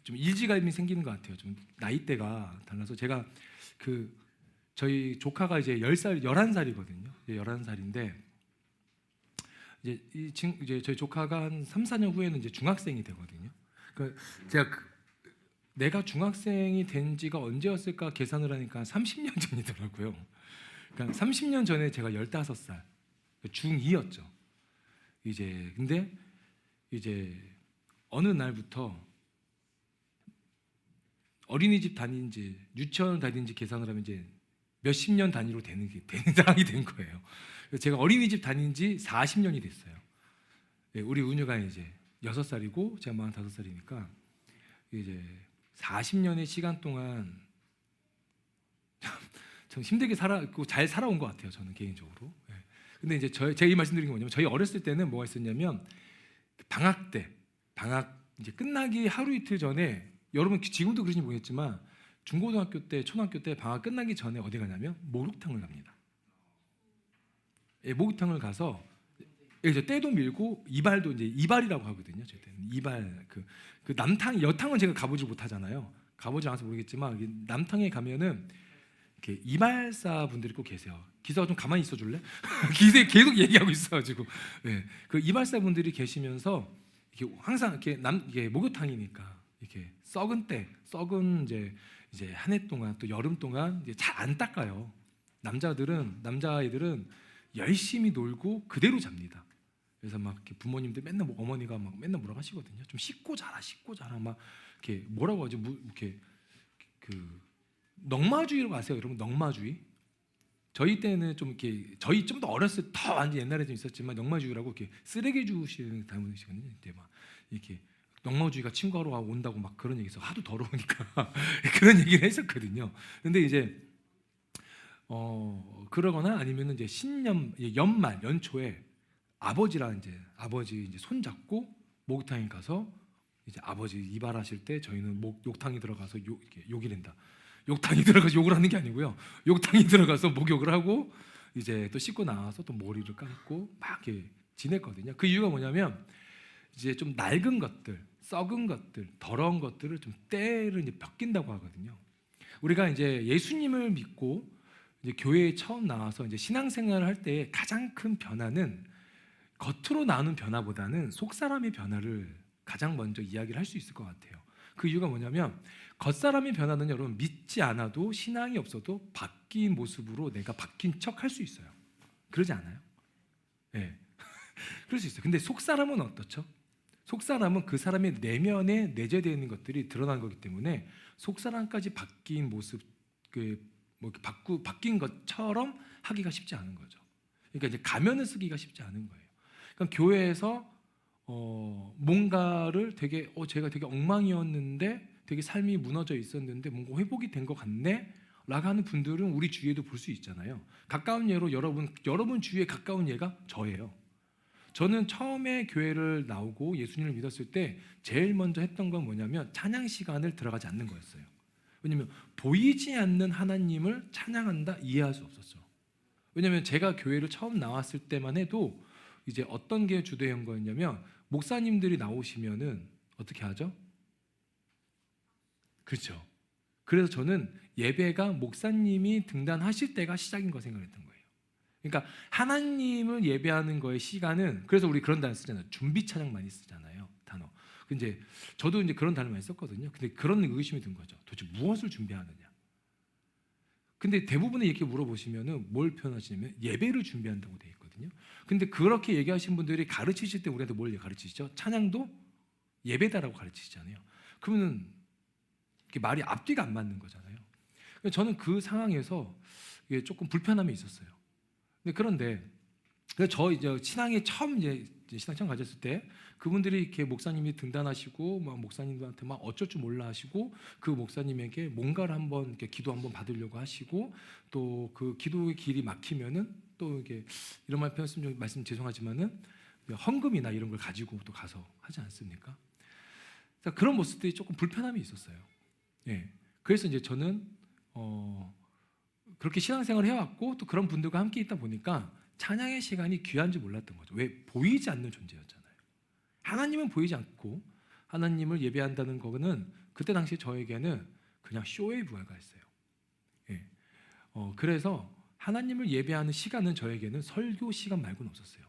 좀 일지감이 생기는 것 같아요. 좀 나이대가 달라서 제가 저희 조카가 이제 10살, 11살이거든요. 11살인데 이제 저희 조카가 한 3, 4년 후에는 이제 중학생이 되거든요. 그러니까 제가 내가 중학생이 된 지가 언제였을까 계산을 하니까 30년 전이더라고요. 그러니까 30년 전에 제가 15살, 중2였죠. 근데 이제 어느 날부터 어린이집 다닌지 유치원 다닌지 계산을 하면 이제 몇십 년 단위로 되는 상황이 된 거예요. 제가 어린이집 다닌 지 40년이 됐어요. 우리 은유가 이제 6살이고 제가 45살이니까 이제 40년의 시간 동안 참 힘들게 잘 살아온 것 같아요. 저는 개인적으로. 근데 이제 제가 이 말씀드린 게 뭐냐면 저희 어렸을 때는 뭐가 있었냐면 방학 이제 끝나기 하루 이틀 전에 여러분 지금도 그러신지 모르겠지만 중고등학교 때 초등학교 때 방학 끝나기 전에 어디 가냐면 목욕탕을 갑니다. 목욕탕을 가서 이제 때도 밀고 이발도 이제 이발이라고 하거든요. 저희 때는 이발 그 여탕은 제가 가보지 못하잖아요. 가보지 않아서 모르겠지만 남탕에 가면은 이렇게 이발사 분들이 꼭 계세요. 기사가 좀 가만히 있어 줄래? 기사 계속 얘기하고 있어가지고 그 이발사 분들이 계시면서 이렇게 항상 이게 목욕탕이니까 이렇게 썩은 이제 한 해 동안 또 여름 동안 이제 잘 안 닦아요. 남자아이들은 열심히 놀고 그대로 잡니다. 그래서 막 이렇게 부모님들 맨날 어머니가 막 맨날 뭐라고 하시거든요. 좀 씻고 자라 막 이렇게 뭐라고 하지? 이렇게 넉마주의라고 아세요, 여러분? 넉마주의? 저희 때는 좀 이렇게 저희 좀 더 어렸을 때 더 완전 옛날에 좀 있었지만 넉마주의라고 이렇게 쓰레기 주시는 분이시거든요. 이제 막 이렇게 넉마주의가 친구하러 온다고 막 그런 얘기해서 하도 더러우니까 그런 얘기를 했었거든요. 근데 이제 그러거나 아니면 이제 연초에 아버지 이제 손 잡고 목욕탕에 가서 이제 아버지 이발하실 때 저희는 욕탕에 들어가서 이렇게 욕이 된다. 욕탕에 들어가서 욕을 하는 게 아니고요. 욕탕에 들어가서 목욕을 하고 이제 또 씻고 나와서 또 머리를 감고 막 이렇게 지냈거든요. 그 이유가 뭐냐면 이제 좀 낡은 것들, 썩은 것들, 더러운 것들을 좀 때를 이제 벗긴다고 하거든요. 우리가 이제 예수님을 믿고 이제 교회에 처음 나와서 이제 신앙생활을 할 때 가장 큰 변화는 겉으로 나오는 변화보다는 속 사람의 변화를 가장 먼저 이야기를 할 수 있을 것 같아요. 그 이유가 뭐냐면 겉사람의 변화는 여러분 믿지 않아도 신앙이 없어도 바뀐 모습으로 내가 바뀐 척 할 수 있어요. 그러지 않아요? 네. 그럴 수 있어요. 근데 속 사람은 어떻죠? 속 사람은 그 사람의 내면에 내재되어 있는 것들이 드러난 거기 때문에 속 사람까지 바뀐 모습, 바뀐 것처럼 하기가 쉽지 않은 거죠. 그러니까 이제 가면을 쓰기가 쉽지 않은 거예요. 그러니까 교회에서 뭔가를 제가 되게 엉망이었는데 되게 삶이 무너져 있었는데 뭔가 회복이 된 것 같네 라고 하는 분들은 우리 주위에도 볼 수 있잖아요. 가까운 예로 여러분 주위에 가까운 예가 저예요. 저는 처음에 교회를 나오고 예수님을 믿었을 때 제일 먼저 했던 건 뭐냐면 찬양 시간을 들어가지 않는 거였어요. 왜냐하면 보이지 않는 하나님을 찬양한다 이해할 수 없었죠. 왜냐하면 제가 교회를 처음 나왔을 때만 해도 이제 어떤 게 주된 거였냐면 목사님들이 나오시면은 어떻게 하죠? 그렇죠. 그래서 저는 예배가 목사님이 등단하실 때가 시작인 거 생각했던 거예요. 그러니까 하나님을 예배하는 거의 시간은 그래서 우리 그런 단어 쓰잖아요. 준비 찬양 많이 쓰잖아요. 단어. 근데 저도 이제 그런 단어 많이 썼거든요. 근데 그런 의구심이 든 거죠. 도대체 무엇을 준비하느냐? 근데 대부분의 이렇게 물어보시면은 뭘 표현하시냐면 예배를 준비한다고 돼 있거든요. 근데 그렇게 얘기하신 분들이 가르치실 때 우리한테 뭘 가르치시죠? 찬양도 예배다라고 가르치시잖아요. 그러면 이게 말이 앞뒤가 안 맞는 거잖아요. 저는 그 상황에서 이게 조금 불편함이 있었어요. 그런데 저 이제 신앙에 처음 신앙 처음 가졌을 때 그분들이 이렇게 목사님이 등단하시고 막 목사님들한테 막 어쩔 줄 몰라 하시고 그 목사님에게 뭔가를 한번 이렇게 기도 한번 받으려고 하시고 또 그 기도의 길이 막히면은 또 이게 이런 말씀 죄송하지만은 헌금이나 이런 걸 가지고 또 가서 하지 않습니까? 그런 모습들이 조금 불편함이 있었어요. 예. 그래서 이제 저는 그렇게 신앙생활을 해왔고 또 그런 분들과 함께 있다 보니까 찬양의 시간이 귀한 줄 몰랐던 거죠. 왜? 보이지 않는 존재였잖아요. 하나님은 보이지 않고 하나님을 예배한다는 거는 그때 당시 저에게는 그냥 쇼에 불과했어요. 예. 그래서 하나님을 예배하는 시간은 저에게는 설교 시간 말고는 없었어요.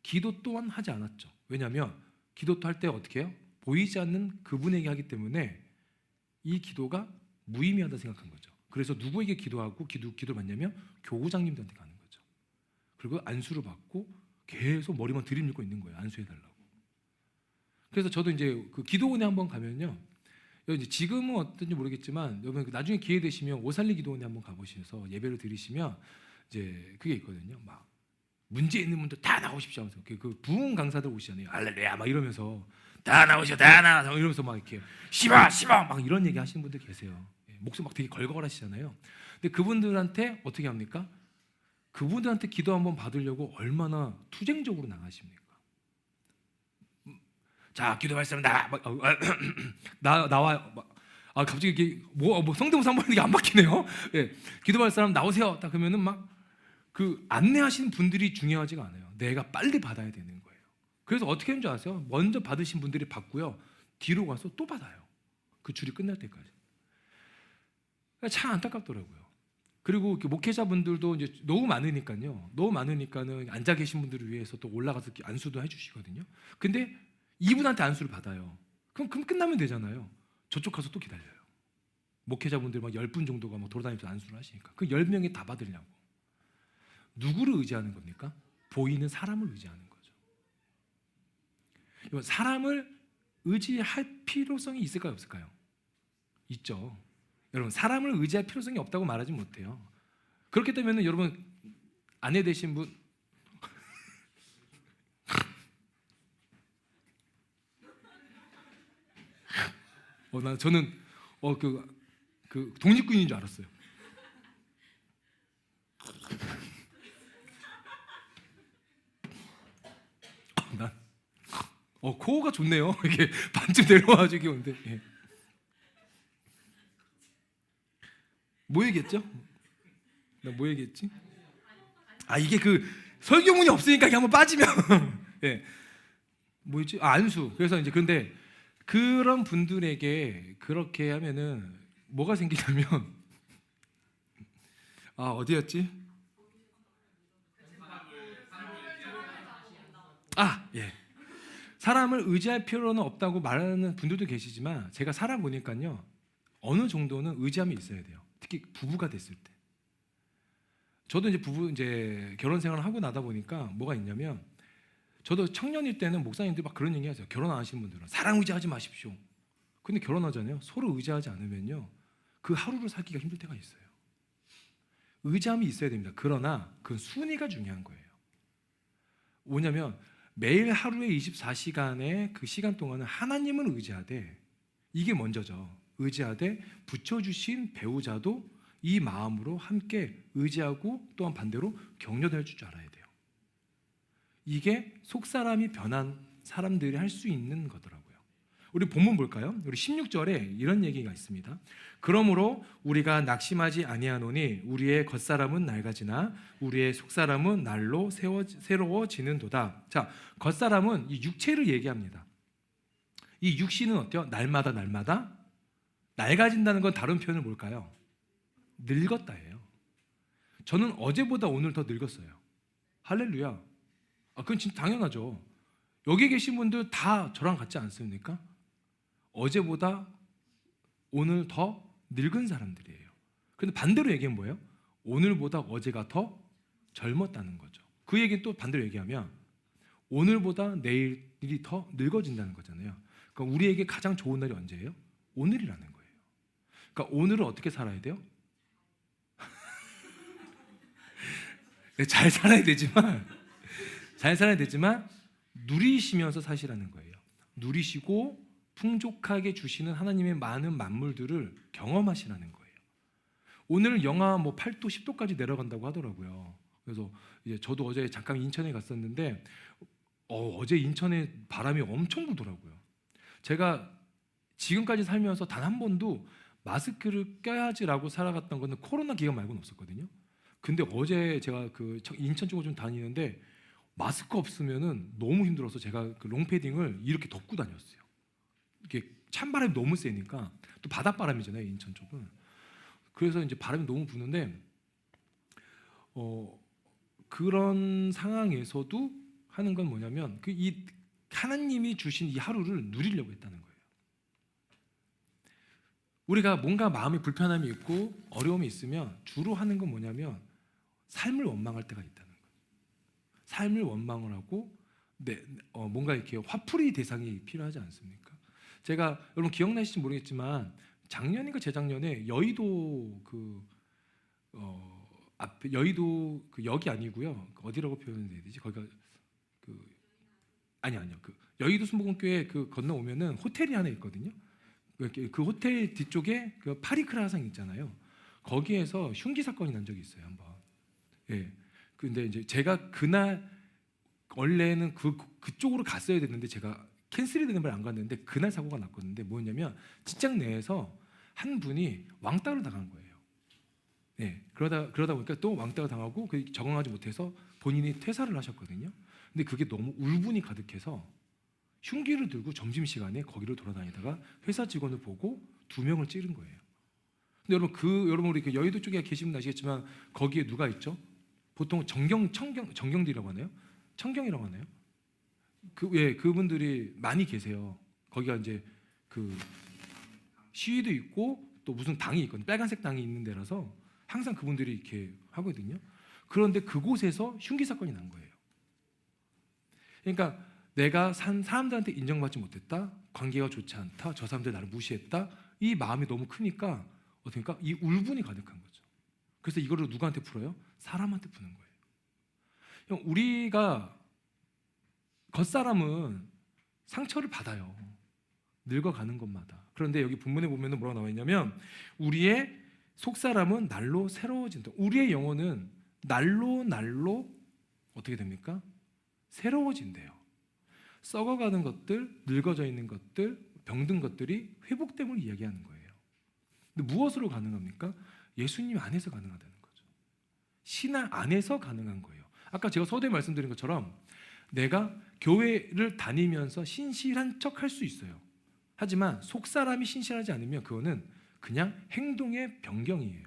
기도 또한 하지 않았죠. 왜냐하면 기도 할 때 어떻게 해요? 보이지 않는 그분에게 하기 때문에 이 기도가 무의미하다 생각한 거죠. 그래서 누구에게 기도하고 기도를 받냐면 교구장님들한테 가는 거죠. 그리고 안수를 받고 계속 머리만 들이밀고 있는 거예요. 안수해달라고. 그래서 저도 이제 그 기도원에 한번 가면요, 이제 지금은 어떤지 모르겠지만 여러분 나중에 기회 되시면 오살리 기도원에 한번 가보셔서 예배를 드리시면 이제 그게 있거든요. 막 문제 있는 분들 다 나오십시오 하면서 그 부흥 강사들 오시잖아요. 할렐루야 막 이러면서 다 나오셔 다 나와 이러면서 막 이렇게 시바 막 이런 얘기 하시는 분들 계세요. 목소리 막 되게 걸걸하시잖아요. 근데 그분들한테 어떻게 합니까? 그분들한테 기도 한번 받으려고 얼마나 투쟁적으로 나가십니까? 자, 기도할 사람 나와. 갑자기 이게 뭐 성대모사 한번 이게 안 바뀌네요. 예, 기도할 사람 나오세요. 딱 그러면은 막 그 안내하시는 분들이 중요하지가 않아요. 내가 빨리 받아야 되는 거예요. 그래서 어떻게 하는 줄 아세요? 먼저 받으신 분들이 받고요, 뒤로 가서 또 받아요. 그 줄이 끝날 때까지. 참 안타깝더라고요. 그리고 목회자분들도 이제 너무 많으니까요. 너무 많으니까는 앉아 계신 분들을 위해서 또 올라가서 안수도 해주시거든요. 근데 이분한테 안수를 받아요. 그럼 끝나면 되잖아요. 저쪽 가서 또 기다려요. 목회자분들 막 10분 정도가 막 돌아다니면서 안수를 하시니까 그 10명이 다 받으려고. 누구를 의지하는 겁니까? 보이는 사람을 의지하는 거죠. 사람을 의지할 필요성이 있을까요, 없을까요? 있죠. 여러분, 사람을 의지할 필요성이 없다고 말하지 못해요. 그렇기 때문에 여러분 아내 되신 분 저는 그 독립군인 줄 알았어요. 난 코어가 좋네요. 이게 반쯤 내려와가지고 오는데. 예. 뭐 얘기했죠? 나 뭐 얘기했지? 이게 그 설교문이 없으니까 이게 한번 빠지면 예. 뭐였지? 안수. 그래서 이제 근데 그런 분들에게 그렇게 하면은 뭐가 생기냐면 어디였지? 예. 사람을 의지할 필요는 없다고 말하는 분들도 계시지만 제가 살아보니까요, 어느 정도는 의지함이 있어야 돼요. 특히 부부가 됐을 때. 저도 이제 결혼 생활을 하고 나다 보니까 뭐가 있냐면, 저도 청년일 때는 목사님들 막 그런 얘기 하세요. 결혼 안 하시는 분들은 사랑 의지하지 마십시오. 근데 결혼하잖아요. 서로 의지하지 않으면요, 그 하루를 살기가 힘들 때가 있어요. 의지함이 있어야 됩니다. 그러나 그 순위가 중요한 거예요. 뭐냐면 매일 하루에 24시간의 그 시간 동안은 하나님을 의지하되, 이게 먼저죠. 의지하되 붙여주신 배우자도 이 마음으로 함께 의지하고 또한 반대로 격려될 줄 알아야 돼요. 이게 속사람이 변한 사람들이 할 수 있는 거더라고요. 우리 본문 볼까요? 우리 16절에 이런 얘기가 있습니다. 그러므로 우리가 낙심하지 아니하노니 우리의 겉사람은 낡아지나 우리의 속사람은 날로 새로워지는도다. 자, 겉사람은 이 육체를 얘기합니다. 이 육신은 어때요? 날마다 낡아진다는 건 다른 표현을 뭘까요? 늙었다예요. 저는 어제보다 오늘 더 늙었어요. 할렐루야. 그건 진짜 당연하죠. 여기 계신 분들 다 저랑 같지 않습니까? 어제보다 오늘 더 늙은 사람들이에요. 그런데 반대로 얘기하면 뭐예요? 오늘보다 어제가 더 젊었다는 거죠. 그 얘기는 또 반대로 얘기하면 오늘보다 내일이 더 늙어진다는 거잖아요. 그러니까 우리에게 가장 좋은 날이 언제예요? 오늘이라는 거예요. 그러니까 오늘을 어떻게 살아야 돼요? 잘 살아야 되지만 누리시면서 사시라는 거예요. 누리시고 풍족하게 주시는 하나님의 많은 만물들을 경험하시라는 거예요. 오늘 영하 8도, 10도까지 내려간다고 하더라고요. 그래서 이제 저도 어제 잠깐 인천에 갔었는데 어제 인천에 바람이 엄청 불더라고요. 제가 지금까지 살면서 단 한 번도 마스크를 껴야지라고 살아갔던 거는 코로나 기간 말고는 없었거든요. 근데 어제 제가 그 인천 쪽을 좀 다니는데 마스크 없으면은 너무 힘들어서 제가 그 롱패딩을 이렇게 덮고 다녔어요. 이게 찬바람이 너무 세니까 또 바닷바람이잖아요, 인천 쪽은. 그래서 이제 바람이 너무 부는데 그런 상황에서도 하는 건 뭐냐면 이 하나님이 주신 이 하루를 누리려고 했다는 거예요. 우리가 뭔가 마음에 불편함이 있고 어려움이 있으면 주로 하는 건 뭐냐면 삶을 원망할 때가 있다는 거예요. 삶을 원망을 하고 뭔가 이렇게 화풀이 대상이 필요하지 않습니까? 제가 여러분 기억나실지 모르겠지만 작년인가 재작년에 여의도 앞에 여의도 여기 아니고요. 어디라고 표현해야 되지? 거기가 아니요. 여의도 순복음교회 건너오면은 호텔이 하나 있거든요. 그 호텔 뒤쪽에 파리크라상 있잖아요. 거기에서 흉기 사건이 난 적이 있어요, 한번. 예. 근데 이제 제가 그날 원래는 그쪽으로 갔어야 됐는데 제가 캔슬이 되는 바람에 안 갔는데 그날 사고가 났거든요. 뭐였냐면 직장 내에서 한 분이 왕따를 당한 거예요. 예. 그러다 보니까 또 왕따가 당하고 적응하지 못해서 본인이 퇴사를 하셨거든요. 근데 그게 너무 울분이 가득해서 흉기를 들고 점심시간에 거기를 돌아다니다가 회사 직원을 보고 2명을 찌른 거예요. 근데 여러분 우리 여의도 쪽에 계시면 아시겠지만 거기에 누가 있죠? 보통 정경들이라고 하나요? 청경이라고 하나요? 그분들이 많이 계세요. 거기가 이제 시위도 있고 또 무슨 당이 있거든요. 빨간색 당이 있는 데라서 항상 그분들이 이렇게 하거든요. 그런데 그곳에서 흉기 사건이 난 거예요. 그러니까 내가 사람들한테 인정받지 못했다, 관계가 좋지 않다, 저 사람들 나를 무시했다, 이 마음이 너무 크니까 어떻습니까? 이 울분이 가득한 거죠. 그래서 이거를 누구한테 풀어요? 사람한테 푸는 거예요. 우리가 겉사람은 상처를 받아요. 늙어가는 것마다. 그런데 여기 본문에 보면 뭐라고 나와 있냐면 우리의 속사람은 날로 새로워진다. 우리의 영혼은 날로 어떻게 됩니까? 새로워진대요. 썩어가는 것들, 늙어져 있는 것들, 병든 것들이 회복됨을 이야기하는 거예요. 근데 무엇으로 가능합니까? 예수님 안에서 가능하다는 거죠. 신앙 안에서 가능한 거예요. 아까 제가 서두에 말씀드린 것처럼 내가 교회를 다니면서 신실한 척 할 수 있어요. 하지만 속사람이 신실하지 않으면 그거는 그냥 행동의 변경이에요.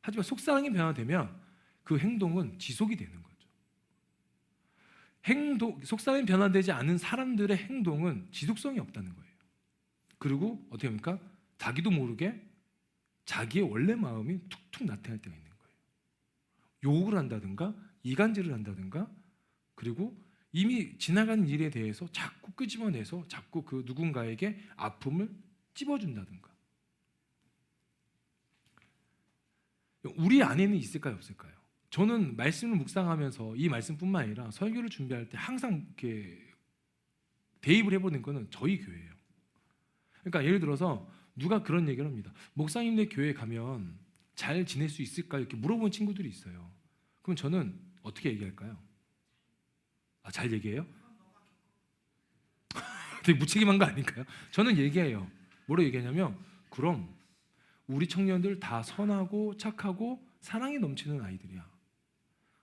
하지만 속사람이 변화되면 그 행동은 지속이 되는 거예요. 속사람이 변화되지 않은 사람들의 행동은 지속성이 없다는 거예요. 그리고 어떻게 합니까? 자기도 모르게 자기의 원래 마음이 툭툭 나타날 때가 있는 거예요. 욕을 한다든가 이간질을 한다든가 그리고 이미 지나간 일에 대해서 자꾸 끄집어내서 자꾸 그 누군가에게 아픔을 찝어준다든가. 우리 안에는 있을까요, 없을까요? 저는 말씀을 묵상하면서 이 말씀뿐만 아니라 설교를 준비할 때 항상 이렇게 대입을 해보는 거는 저희 교회예요. 그러니까 예를 들어서 누가 그런 얘기를 합니다. 목사님네 교회 가면 잘 지낼 수 있을까요? 이렇게 물어보는 친구들이 있어요. 그럼 저는 어떻게 얘기할까요? 잘 얘기해요? 되게 무책임한 거 아닌가요? 저는 얘기해요. 뭐로 얘기하냐면 그럼 우리 청년들 다 선하고 착하고 사랑이 넘치는 아이들이야.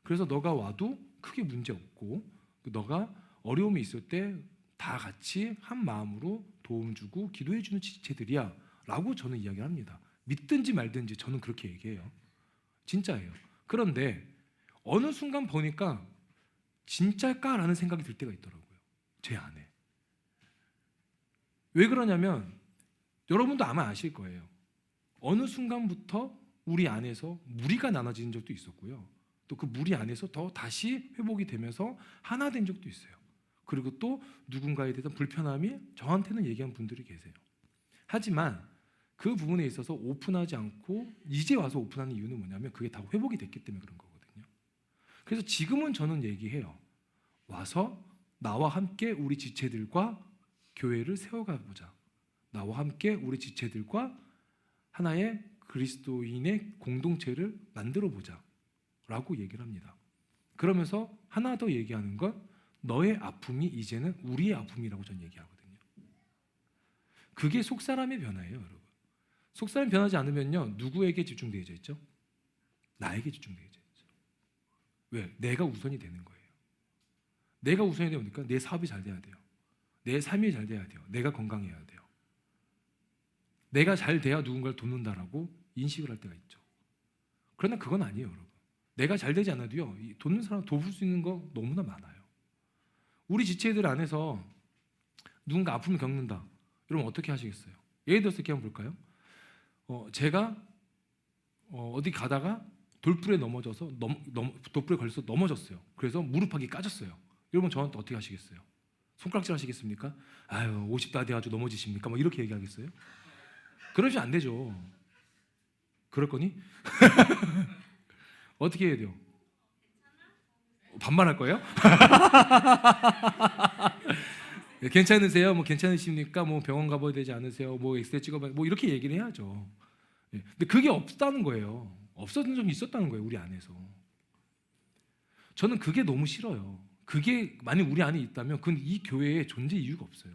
그래서 너가 와도 크게 문제 없고 너가 어려움이 있을 때 다 같이 한 마음으로 도움 주고 기도해 주는 지체들이야 라고 저는 이야기를 합니다. 믿든지 말든지 저는 그렇게 얘기해요. 진짜예요. 그런데 어느 순간 보니까 진짜일까라는 생각이 들 때가 있더라고요. 제 안에. 왜 그러냐면 여러분도 아마 아실 거예요. 어느 순간부터 우리 안에서 무리가 나눠지는 적도 있었고요. 또 그 무리 안에서 더 다시 회복이 되면서 하나 된 적도 있어요. 그리고 또 누군가에 대해서 불편함이 저한테는 얘기한 분들이 계세요. 하지만 그 부분에 있어서 오픈하지 않고 이제 와서 오픈하는 이유는 뭐냐면 그게 다 회복이 됐기 때문에 그런 거거든요. 그래서 지금은 저는 얘기해요. 와서 나와 함께 우리 지체들과 교회를 세워가 보자. 나와 함께 우리 지체들과 하나의 그리스도인의 공동체를 만들어 보자 라고 얘기를 합니다. 그러면서 하나 더 얘기하는 건 너의 아픔이 이제는 우리의 아픔이라고 저는 얘기하거든요. 그게 속사람의 변화예요, 여러분. 속사람이 변하지 않으면요, 누구에게 집중되어져 있죠? 나에게 집중되어져 있죠. 왜? 내가 우선이 되는 거예요. 내가 우선이 되니까 내 사업이 잘 돼야 돼요. 내 삶이 잘 돼야 돼요. 내가 건강해야 돼요. 내가 잘 돼야 누군가를 돕는다라고 인식을 할 때가 있죠. 그러나 그건 아니에요, 여러분. 내가 잘 되지 않아도요, 돕는 사람 도울 수 있는 거 너무나 많아요. 우리 지체들 안에서 누군가 아픔을 겪는다. 여러분 어떻게 하시겠어요? 예를 들어서 이렇게 한번 볼까요? 제가 어디 가다가 돌불에 넘어져서 돌불에 걸려서 넘어졌어요. 그래서 무릎팍이 까졌어요. 여러분 저한테 어떻게 하시겠어요? 손가락질 하시겠습니까? 아유 50다 돼가지고 넘어지십니까? 뭐 이렇게 얘기하겠어요? 그러시면 안 되죠. 그럴 거니? 어떻게 해야 돼요? 반말할 거예요? 괜찮으세요? 뭐 괜찮으십니까? 뭐 병원 가봐야 되지 않으세요? 뭐 엑스레이 찍어봐야 뭐 이렇게 얘기를 해야죠. 근데 그게 없다는 거예요. 없었던 적이 있었다는 거예요, 우리 안에서. 저는 그게 너무 싫어요. 그게 만약 우리 안에 있다면 그건 이 교회의 존재 이유가 없어요.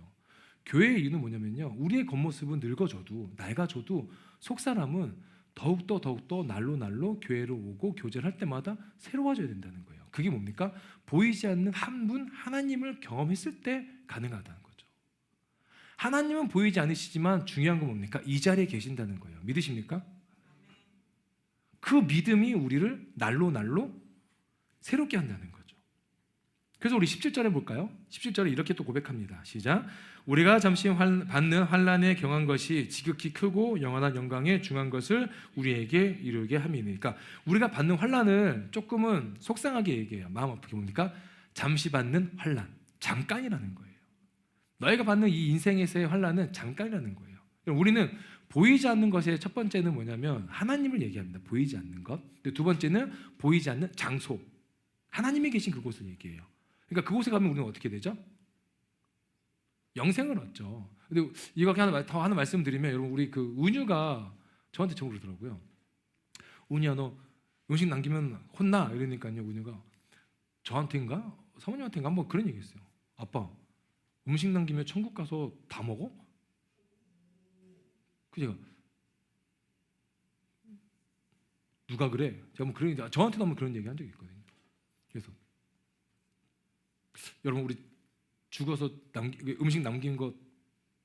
교회의 이유는 뭐냐면요, 우리의 겉모습은 늙어져도 낡아져도 속사람은 더욱더 날로 교회로 오고 교제를 할 때마다 새로워져야 된다는 거예요. 그게 뭡니까? 보이지 않는 한 분 하나님을 경험했을 때 가능하다는 거죠. 하나님은 보이지 않으시지만 중요한 건 뭡니까? 이 자리에 계신다는 거예요. 믿으십니까? 그 믿음이 우리를 날로 새롭게 한다는 거죠. 그래서 우리 17절에 볼까요? 17절에 이렇게 또 고백합니다. 시작. 우리가 잠시 받는 환난에 경한 것이 지극히 크고 영원한 영광에 중한 것을 우리에게 이루게 함이니. 그러니까 우리가 받는 환난을 조금은 속상하게 얘기해요. 마음 아프게 뭡니까? 잠시 받는 환난, 잠깐이라는 거예요. 너희가 받는 이 인생에서의 환난은 잠깐이라는 거예요. 우리는 보이지 않는 것의 첫 번째는 뭐냐면 하나님을 얘기합니다. 보이지 않는 것. 두 번째는 보이지 않는 장소, 하나님이 계신 그곳을 얘기해요. 그러니까 그곳에 가면 우리는 어떻게 되죠? 영생을 얻죠. 근데 이거 더 하나 말씀드리면, 여러분 우리 그 은유가 저한테 저 그러더라고요. 은유야 너 음식 남기면 혼나? 이러니까요 은유가 저한테인가 사모님한테인가 한번 그런 얘기했어요. 아빠 음식 남기면 천국 가서 다 먹어? 그 제가 누가 그래? 제가 뭐 그런 저한테도 한번 그런 얘기 한 적이 있거든요. 그래서 여러분 우리 죽어서 음식 남긴 거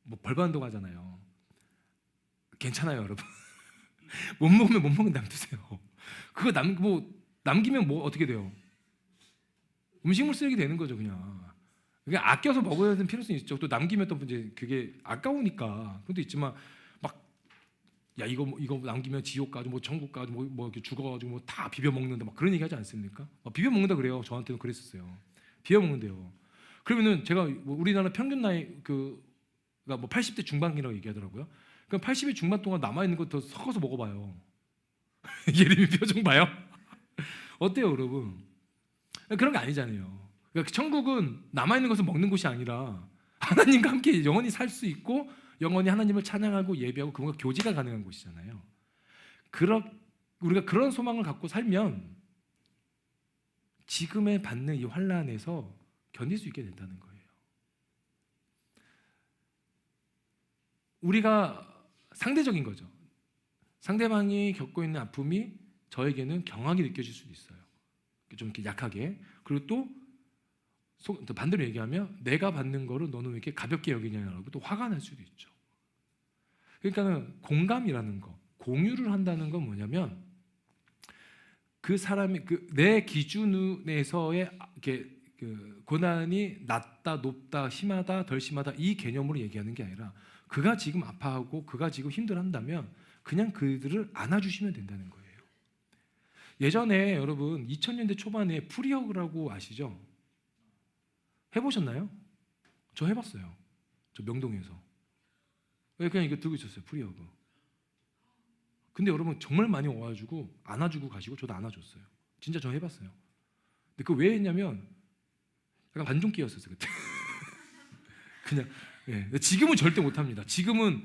뭐 벌 받는다고 하잖아요. 괜찮아요, 여러분. 못 먹으면 남두세요. 그거 남기면 뭐 어떻게 돼요? 음식물 쓰레기 되는 거죠, 그냥. 그게 아껴서 먹어야 되는 필요성이 있죠. 또 남기면 또 이제 그게 아까우니까 그것도 있지만 막 야 이거 남기면 지옥 가고 뭐 천국 가고 뭐 이렇게 죽어가지고 뭐 다 비벼 먹는다 막 그런 얘기 하지 않습니까? 비벼 먹는다 그래요. 저한테는 그랬었어요. 비벼 먹는데요. 그러면은 제가 우리나라 평균 나이 그가 뭐 80대 중반이라고 얘기하더라고요. 그럼 80대 중반 동안 남아 있는 거 더 섞어서 먹어봐요. 예림이 표정 봐요. 어때요, 여러분? 그런 게 아니잖아요. 그러니까 천국은 남아 있는 것을 먹는 곳이 아니라 하나님과 함께 영원히 살 수 있고 영원히 하나님을 찬양하고 예배하고 그분과 교제가 가능한 곳이잖아요. 우리가 그런 소망을 갖고 살면 지금에 받는 이 환난에서 견딜 수 있게 된다는 거예요. 우리가 상대적인 거죠. 상대방이 겪고 있는 아픔이 저에게는 경하게 느껴질 수도 있어요. 좀 이렇게 약하게. 그리고 또 반대로 얘기하면 내가 받는 거를 너는 왜 이렇게 가볍게 여기냐라고 또 화가 날 수도 있죠. 그러니까는 공감이라는 거, 공유를 한다는 건 뭐냐면 그 사람이 내 기준에서의 이렇게 고난이 낮다, 높다, 심하다, 덜 심하다 이 개념으로 얘기하는 게 아니라 그가 지금 아파하고 그가 지금 힘들어한다면 그냥 그들을 안아주시면 된다는 거예요. 예전에 여러분 2000년대 초반에 프리허그라고 아시죠? 해보셨나요? 저 해봤어요. 저 명동에서. 그냥 이거 들고 있었어요. 프리허그. 근데 여러분 정말 많이 와가지고 안아주고 가시고 저도 안아줬어요. 진짜 저 해봤어요. 근데 그거 왜 했냐면 약간 반종기였었어요 그때. 그냥 지금은 절대 못합니다. 지금은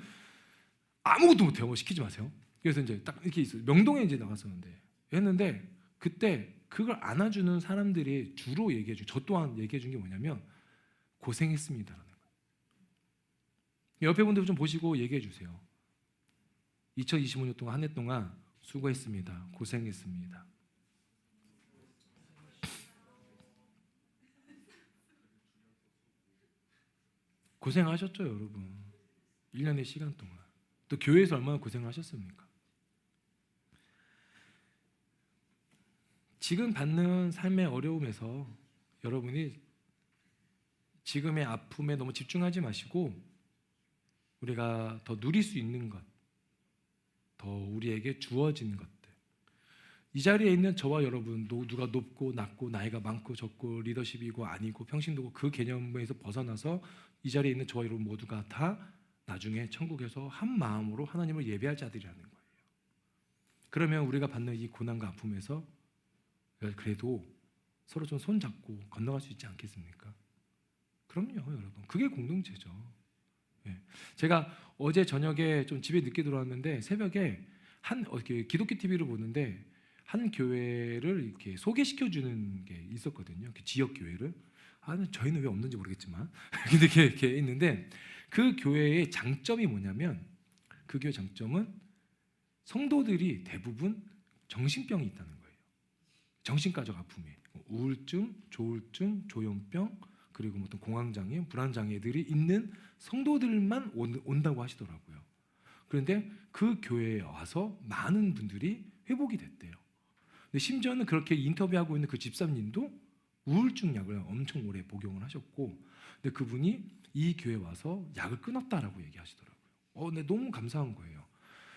아무것도 못해요. 뭐 시키지 마세요. 그래서 이제 딱 이렇게 있어요. 명동에 이제 나갔었는데 했는데 그때 그걸 안아주는 사람들이 주로 얘기해준, 저 또한 얘기해준 게 뭐냐면 고생했습니다라는 거예요. 옆에 분들 좀 보시고 얘기해 주세요. 2025년 동안 한 해 동안 수고했습니다. 고생했습니다. 고생하셨죠, 여러분. 1년의 시간 동안. 또 교회에서 얼마나 고생하셨습니까? 지금 받는 삶의 어려움에서 여러분이 지금의 아픔에 너무 집중하지 마시고 우리가 더 누릴 수 있는 것, 더 우리에게 주어진 것들, 이 자리에 있는 저와 여러분도 누가 높고 낮고 나이가 많고 적고 리더십이고 아니고 평신도고 그 개념에서 벗어나서 이 자리에 있는 저와 여러분 모두가 다 나중에 천국에서 한 마음으로 하나님을 예배할 자들이라는 거예요. 그러면 우리가 받는 이 고난과 아픔에서 그래도 서로 좀 손잡고 건너갈 수 있지 않겠습니까? 그럼요, 여러분. 그게 공동체죠. 제가 어제 저녁에 좀 집에 늦게 들어왔는데 새벽에 기독교 TV를 보는데 한 교회를 이렇게 소개시켜 주는 게 있었거든요. 지역 교회를. 저희는 왜 없는지 모르겠지만 근데 이렇게 있는데 그 교회의 장점이 뭐냐면 그 교회 장점은 성도들이 대부분 정신병이 있다는 거예요. 정신과적 아픔이 우울증, 조울증, 조현병 그리고 어떤 공황장애, 불안장애들이 있는 성도들만 온다고 하시더라고요. 그런데 그 교회에 와서 많은 분들이 회복이 됐대요. 근데 심지어는 그렇게 인터뷰하고 있는 그 집사님도 우울증 약을 엄청 오래 복용을 하셨고, 근데 그분이 이 교회에 와서 약을 끊었다라고 얘기하시더라고요. 네, 너무 감사한 거예요.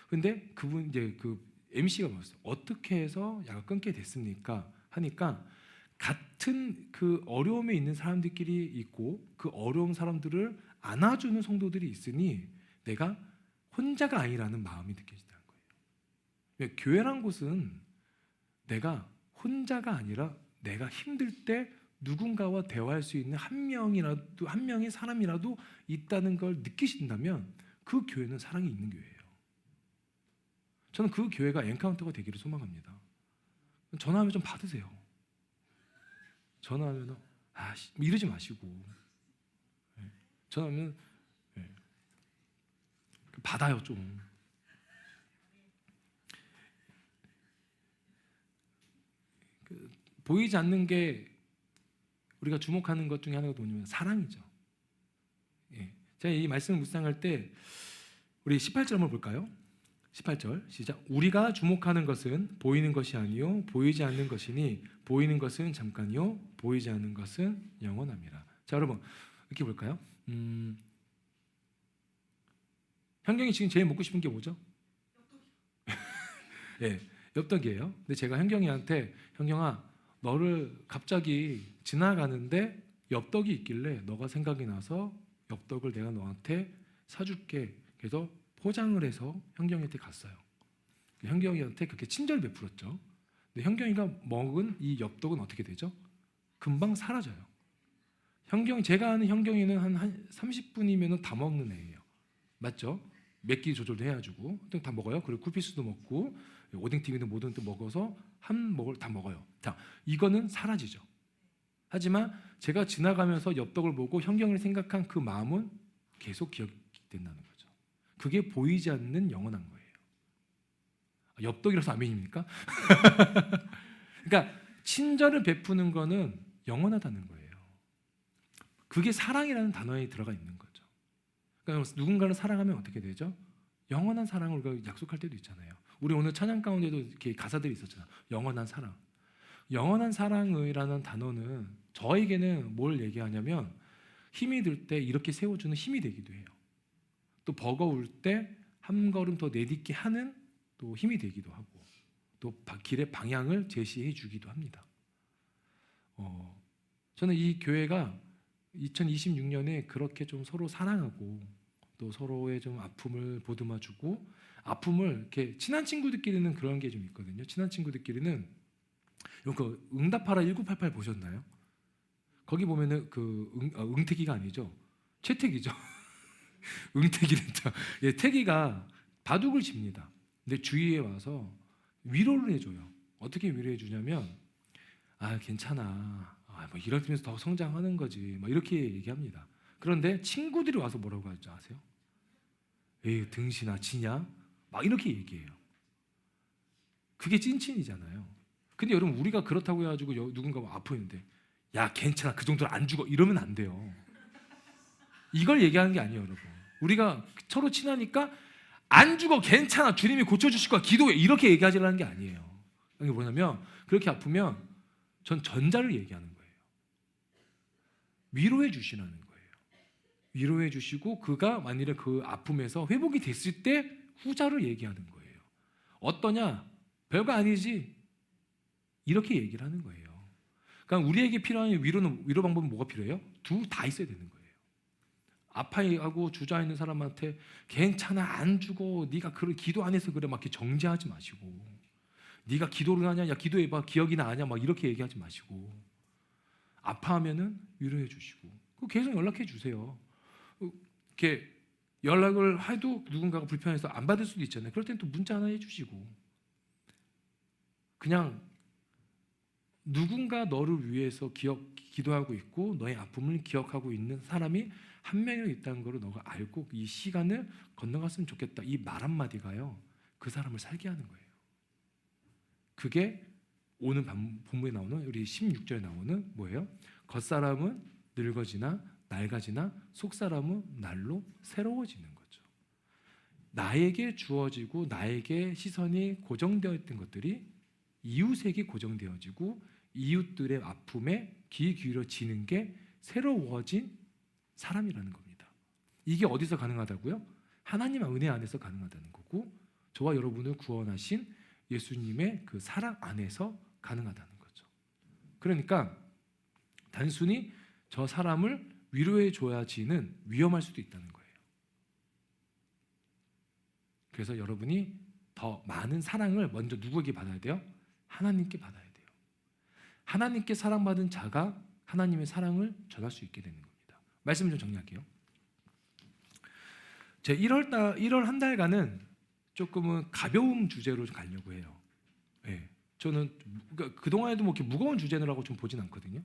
근데 그분 이제 그 MC가 뭐였어요? 어떻게 해서 약을 끊게 됐습니까? 하니까 같은 그 어려움에 있는 사람들끼리 있고 그 어려운 사람들을 안아주는 성도들이 있으니 내가 혼자가 아니라는 마음이 느껴진다는 거예요. 교회란 곳은 내가 혼자가 아니라 내가 힘들 때 누군가와 대화할 수 있는 한 명의 사람이라도 있다는 걸 느끼신다면 그 교회는 사랑이 있는 교회예요. 저는 그 교회가 엔카운터가 되기를 소망합니다. 전화하면 좀 받으세요. 전화하면 이러지 마시고 전화하면 받아요 좀. 보이지 않는 게 우리가 주목하는 것 중에 하나가 뭐냐면 사랑이죠. 제가 이 말씀을 묵상할 때 우리 18절 한번 볼까요? 18절 시작. 우리가 주목하는 것은 보이는 것이 아니요 보이지 않는 것이니 보이는 것은 잠깐이요 보이지 않는 것은 영원함이라. 자, 여러분 이렇게 볼까요? 현경이 지금 제일 먹고 싶은 게 뭐죠? 엽떡이에요. 근데 제가 현경이한테 현경아 너를 갑자기 지나가는데 엽떡이 있길래 너가 생각이 나서 엽떡을 내가 너한테 사줄게. 그래서 포장을 해서 현경이한테 갔어요. 현경이한테 그렇게 친절 베풀었죠. 근데 현경이가 먹은 이 엽떡은 어떻게 되죠? 금방 사라져요. 제가 아는 현경이는 한 30분이면 다 먹는 애예요. 맞죠? 맵기 조절도 해가지고 다 먹어요. 그리고 쿨피스도 먹고 오뎅튀김도 뭐든 또 먹어서 한 먹을 다 먹어요. 자, 이거는 사라지죠. 하지만 제가 지나가면서 엽떡을 보고 현경을 생각한 그 마음은 계속 기억된다는 거죠. 그게 보이지 않는 영원한 거예요. 엽떡이라서 아멘입니까? 그러니까 친절을 베푸는 거는 영원하다는 거예요. 그게 사랑이라는 단어에 들어가 있는 거죠. 그러니까 누군가를 사랑하면 어떻게 되죠? 영원한 사랑을 우리가 약속할 때도 있잖아요. 우리 오늘 찬양 가운데도 이렇게 가사들이 있었잖아요. 영원한 사랑. 영원한 사랑이라는 단어는 저에게는 뭘 얘기하냐면 힘이 들 때 이렇게 세워주는 힘이 되기도 해요. 또 버거울 때 한 걸음 더 내딛게 하는 또 힘이 되기도 하고 또 길의 방향을 제시해 주기도 합니다. 저는 이 교회가 2026년에 그렇게 좀 서로 사랑하고 또 서로의 좀 아픔을 보듬어주고 아픔을 이렇게 친한 친구들끼리는 그런 게 좀 있거든요. 친한 친구들끼리는 그 응답하라 1988 보셨나요? 거기 보면은 응태기가 아니죠. 최태기죠. 응태기랬죠. 태기가 바둑을 칩니다. 근데 주위에 와서 위로를 해줘요. 어떻게 위로해 주냐면 괜찮아. 뭐 이러면서 더 성장하는 거지. 막 이렇게 얘기합니다. 그런데 친구들이 와서 뭐라고 하죠 아세요? 에이 등신아 지냐? 막 이렇게 얘기해요. 그게 찐친이잖아요. 근데 여러분 우리가 그렇다고 해가지고 누군가 아프는데 야 괜찮아 그 정도는 안 죽어 이러면 안 돼요. 이걸 얘기하는 게 아니에요, 여러분. 우리가 서로 친하니까 안 죽어, 괜찮아, 주님이 고쳐주실 거야, 기도해, 이렇게 얘기하지라는 게 아니에요. 이게 뭐냐면 그렇게 아프면 전 전자를 얘기하는 거예요. 위로해 주시라는 거예요. 위로해 주시고 그가 만일에 그 아픔에서 회복이 됐을 때 후자를 얘기하는 거예요. 어떠냐? 별거 아니지. 이렇게 얘기를 하는 거예요. 그러니까 우리에게 필요한 위로 방법은 뭐가 필요해요? 둘 다 있어야 되는 거예요. 아파하고 주저앉아 있는 사람한테 괜찮아, 안 죽어, 네가 그걸 기도 안 해서 그래 막 이렇게 정죄하지 마시고, 네가 기도를 하냐, 야 기도해봐, 기억이 나냐, 막 이렇게 얘기하지 마시고, 아파하면은 위로해 주시고, 계속 연락해 주세요. 이렇게 연락을 해도 누군가가 불편해서 안 받을 수도 있잖아요. 그럴 땐 또 문자 하나 해주시고, 그냥 누군가 너를 위해서 기도하고 있고 너의 아픔을 기억하고 있는 사람이 한 명이라도 있다는 걸 너가 알고 이 시간을 건너갔으면 좋겠다. 이 말 한마디가요, 그 사람을 살게 하는 거예요. 그게 오늘 본문에 나오는 우리 16절에 나오는 뭐예요? 겉사람은 늙어지나 낡아지나 속사람은 날로 새로워지는 거죠. 나에게 주어지고 나에게 시선이 고정되어 있던 것들이 이웃에게 고정되어지고 이웃들의 아픔에 귀 기울여지는 게 새로워진 사람이라는 겁니다. 이게 어디서 가능하다고요? 하나님 은혜 안에서 가능하다는 거고, 저와 여러분을 구원하신 예수님의 그 사랑 안에서 가능하다는 거죠. 그러니까 단순히 저 사람을 위로해 줘야지는 위험할 수도 있다는 거예요. 그래서 여러분이 더 많은 사랑을 먼저 누구에게 받아야 돼요? 하나님께 받아야 돼요. 하나님께 사랑받은 자가 하나님의 사랑을 전할 수 있게 되는 겁니다. 말씀 좀 정리할게요. 제 1월 한 달간은 조금은 가벼운 주제로 가려고 해요. 네. 저는 그동안에도 뭐 이렇게 무거운 주제라고 좀 보진 않거든요.